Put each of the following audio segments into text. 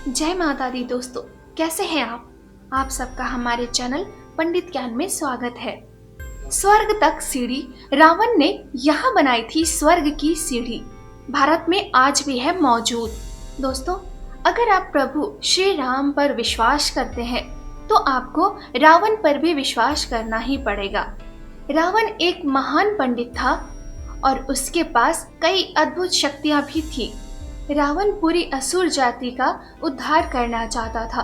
जय माता दी दोस्तों, कैसे हैं आप सबका हमारे चैनल पंडित ज्ञान में स्वागत है। स्वर्ग तक सीढ़ी रावण ने यहाँ बनाई थी। स्वर्ग की सीढ़ी भारत में आज भी है मौजूद। दोस्तों, अगर आप प्रभु श्री राम पर विश्वास करते हैं तो आपको रावण पर भी विश्वास करना ही पड़ेगा। रावण एक महान पंडित था और उसके पास कई अद्भुत शक्तियां भी थी। रावण पूरी असुर जाति का उद्धार करना चाहता था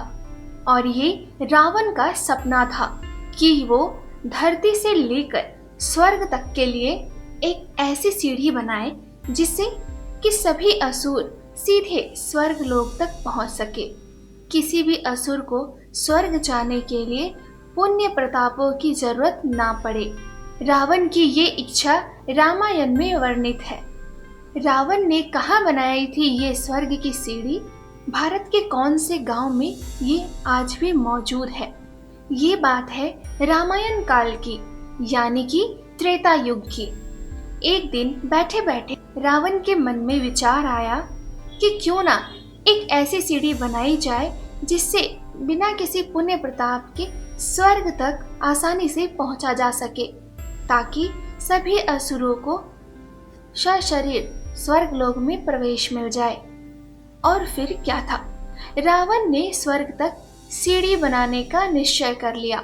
और ये रावण का सपना था कि वो धरती से लेकर स्वर्ग तक के लिए एक ऐसी सीढ़ी बनाए जिससे कि सभी असुर सीधे स्वर्ग लोक तक पहुंच सके। किसी भी असुर को स्वर्ग जाने के लिए पुण्य प्रतापों की जरूरत ना पड़े। रावण की ये इच्छा रामायण में वर्णित है। रावण ने कहाँ बनाई थी ये स्वर्ग की सीढ़ी? भारत के कौन से गांव में ये आज भी मौजूद है? ये बात है रामायण काल की, यानी कि त्रेता युग की। एक दिन बैठे बैठे रावण के मन में विचार आया कि क्यों ना एक ऐसी सीढ़ी बनाई जाए जिससे बिना किसी पुण्य प्रताप के स्वर्ग तक आसानी से पहुंचा जा सके, ताकि सभी असुरों को सशरीर स्वर्ग लोक में प्रवेश मिल जाए। और फिर क्या था, रावण ने स्वर्ग तक सीढ़ी बनाने का निश्चय कर लिया।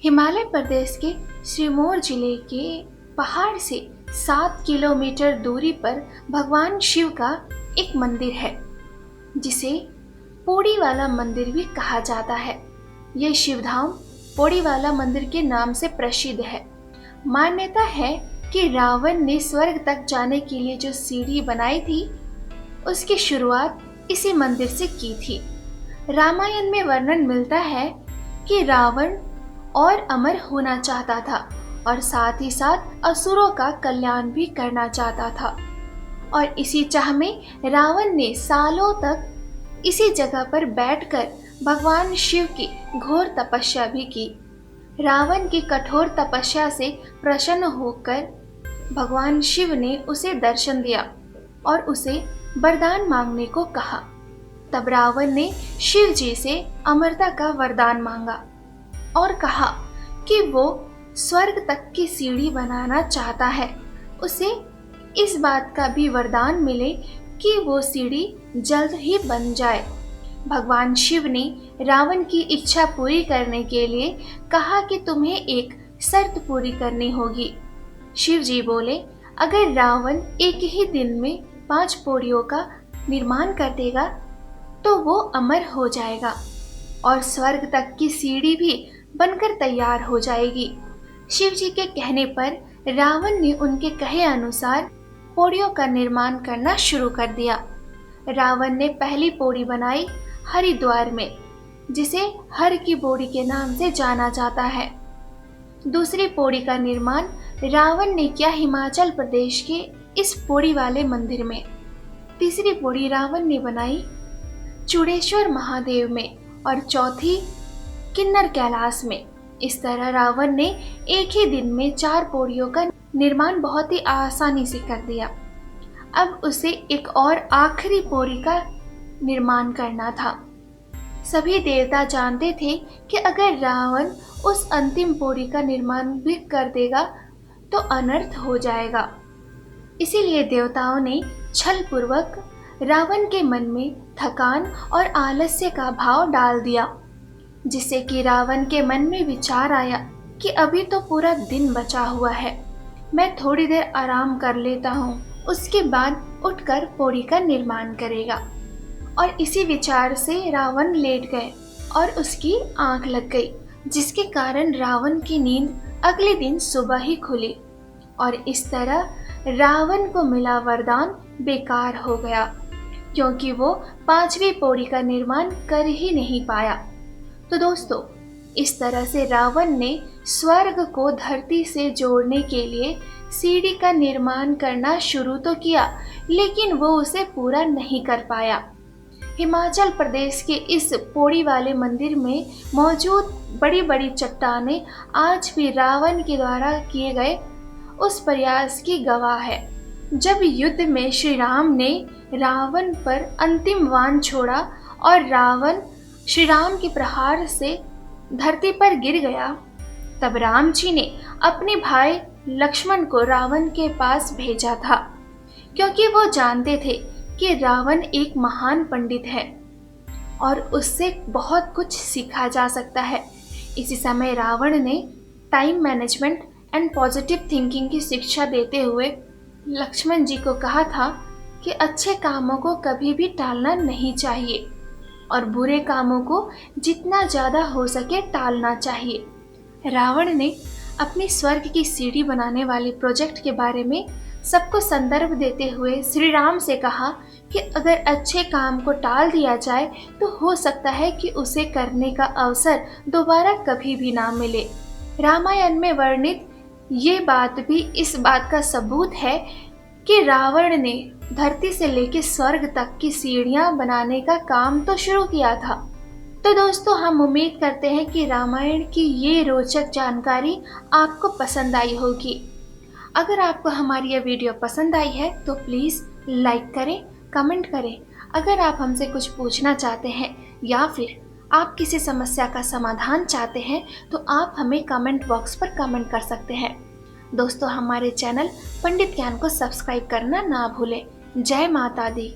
हिमालय प्रदेश के सिरमौर जिले के पहाड़ से 7 किलोमीटर दूरी पर भगवान शिव का एक मंदिर है, जिसे पौड़ी वाला मंदिर भी कहा जाता है। यह शिवधाम पौड़ी वाला मंदिर के नाम से प्रसिद्ध है। मान्यता है कि रावण ने स्वर्ग तक जाने के लिए जो सीढ़ी बनाई थी उसकी शुरुआत इसी मंदिर से की थी। रामायण में वर्णन मिलता है कि रावण और अमर होना चाहता था और साथ ही साथ असुरों का कल्याण भी करना चाहता था। और इसी चाह में रावण ने सालों तक इसी जगह पर बैठकर भगवान शिव की घोर तपस्या भी की। रावण की कठोर तपस्या से प्रसन्न होकर भगवान शिव ने उसे दर्शन दिया और उसे वरदान मांगने को कहा। तब रावण ने शिव जी से अमरता का वरदान मांगा और कहा कि वो स्वर्ग तक की सीढ़ी बनाना चाहता है। उसे इस बात का भी वरदान मिले कि वो सीढ़ी जल्द ही बन जाए। भगवान शिव ने रावण की इच्छा पूरी करने के लिए कहा कि तुम्हें एक शर्त पूरी करनी होगी। शिव जी बोले, अगर रावण एक ही दिन में 5 पौड़ियों का निर्माण कर देगा तो वो अमर हो जाएगा और स्वर्ग तक की सीढ़ी भी बनकर तैयार हो जाएगी। शिव जी के कहने पर रावण ने उनके कहे अनुसार पौड़ियों का निर्माण करना शुरू कर दिया। रावण ने पहली पौड़ी बनाई हरिद्वार में, जिसे हर की पौड़ी के नाम से जाना जाता है। दूसरी पौड़ी का निर्माण रावण ने किया हिमाचल प्रदेश के इस पौड़ी वाले मंदिर में। तीसरी पौड़ी रावण ने बनाई चूड़ेश्वर महादेव में और चौथी किन्नर कैलाश में। इस तरह रावण ने एक ही दिन में 4 पौड़ियों का निर्माण बहुत ही आसानी से कर दिया। अब उसे एक और आखिरी पौड़ी का निर्माण करना था। सभी देवता जानते थे कि अगर रावण उस अंतिम पौड़ी का निर्माण भी कर देगा तो अनर्थ हो जाएगा। इसीलिए देवताओं ने छल पूर्वक रावण के मन में थकान और आलस्य का भाव डाल दिया, जिससे कि रावण के मन में विचार आया कि अभी तो पूरा दिन बचा हुआ है, मैं थोड़ी देर आराम कर लेता हूँ, उसके बाद उठकर पौड़ी का निर्माण करेगा। और इसी विचार से रावण लेट गए और उसकी आंख लग गई, जिसके कारण रावण की नींद अगले दिन सुबह ही खुली और इस तरह रावण को मिला वरदान बेकार हो गया, क्योंकि वो 5वीं पौड़ी का निर्माण कर ही नहीं पाया। तो दोस्तों, इस तरह से रावण ने स्वर्ग को धरती से जोड़ने के लिए सीढ़ी का निर्माण करना शुरू तो किया, लेकिन वो उसे पूरा नहीं कर पाया। हिमाचल प्रदेश के इस पौड़ी वाले मंदिर में मौजूद बड़ी बड़ी चट्टानें आज भी रावण के द्वारा किए गए उस प्रयास की गवाह है। जब युद्ध में श्री राम ने रावण पर अंतिम बाण छोड़ा और रावण श्री राम के प्रहार से धरती पर गिर गया, तब राम जी ने अपने भाई लक्ष्मण को रावण के पास भेजा था, क्योंकि वो जानते थे कि रावण एक महान पंडित है और उससे बहुत कुछ सीखा जा सकता है। इसी समय रावण ने time management and positive thinking की शिक्षा देते हुए लक्ष्मण जी को कहा था कि अच्छे कामों को कभी भी टालना नहीं चाहिए और बुरे कामों को जितना ज़्यादा हो सके टालना चाहिए। रावण ने अपनी स्वर्ग की सीढ़ी बनाने वाले प्रोजेक्ट के बारे में सबको संदर्भ देते हुए श्री राम से कहा कि अगर अच्छे काम को टाल दिया जाए तो हो सकता है कि उसे करने का अवसर दोबारा कभी भी ना मिले। रामायण में वर्णित ये बात भी इस बात का सबूत है कि रावण ने धरती से लेकर स्वर्ग तक की सीढ़ियां बनाने का काम तो शुरू किया था। तो दोस्तों, हम उम्मीद करते हैं कि रामायण की ये रोचक जानकारी आपको पसंद आई होगी। अगर आपको हमारी यह वीडियो पसंद आई है तो प्लीज़ लाइक करें, कमेंट करें। अगर आप हमसे कुछ पूछना चाहते हैं या फिर आप किसी समस्या का समाधान चाहते हैं तो आप हमें कमेंट बॉक्स पर कमेंट कर सकते हैं। दोस्तों, हमारे चैनल पंडित ज्ञान को सब्सक्राइब करना ना भूलें। जय माता दी।